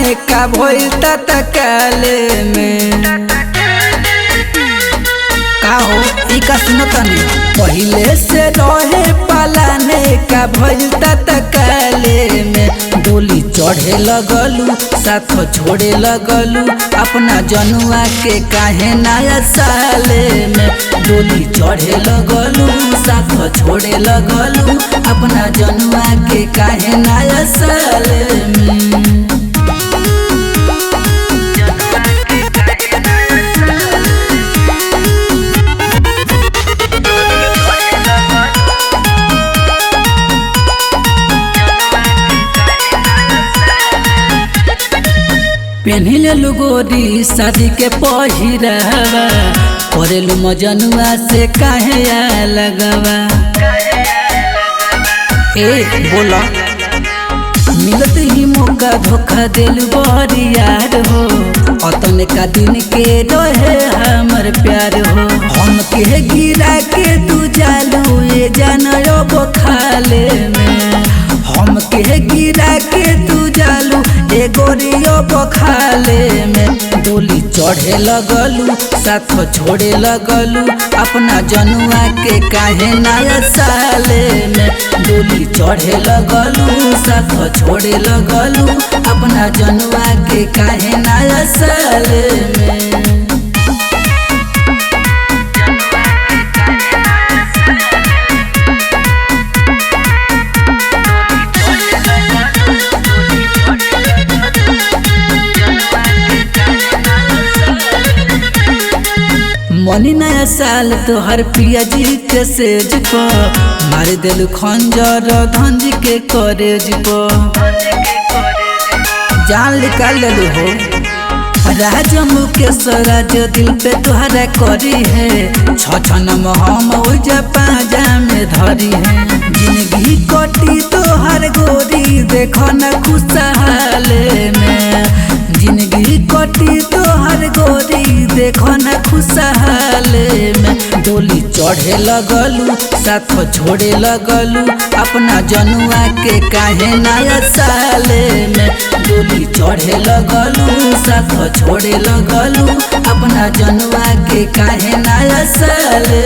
जाने का भइल तत्काले में। का हो ई का सुनतनी पहिले से रहे पालाने का भइल तत्काले में। डोली चढ़े लगलू साथ छोड़े लगलू अपना जनुआ के काहे नया साले में। डोली चढ़े लगलू साथ छोड़े लगलू अपना जनुआ के काहे नया साले में। पेन्हिले लुगोरी शादी के पहिरावा करेलू मजनुआ से काहे लगवा। ए बोला मिलत ही मौका धोखा दिल बड़ी यार हो। अतने का दिन के रहे हमर प्यार हो। हम के गिरा के तू जालू ये जानो बखाले में। हम के गिरा के तू जालू ए गोरियो बखाले में। डोली चढ़े लगलू साथ छोड़े लगलू अपना जनुआ के काहे नया साले में। डोली चढ़े लगलू साथ छोड़े लगलू अपना जनुआ के काहे नया साले में। मनी नया साल तो हर पिया जी के सेज पर मार दिलू खंजर धंज के करेज पर जान निकाल दिलू हो। राजा मुकेश राज दिल पे तुहरा करी है छछन हम ओजा पाजा में धरी है। जिंदगी कटी तो हर गोरी देखो न खुशहाले में। जिंदगी कटी तो हर गोरी देखो न खुशहाले में। डोली चढ़े लगलू साथ छोड़े लगलू अपना जनुआ के काहे नया साले में। डोली चढ़े लगलू साथ छोड़े लगलू अपना जनुआ के काहे नया साले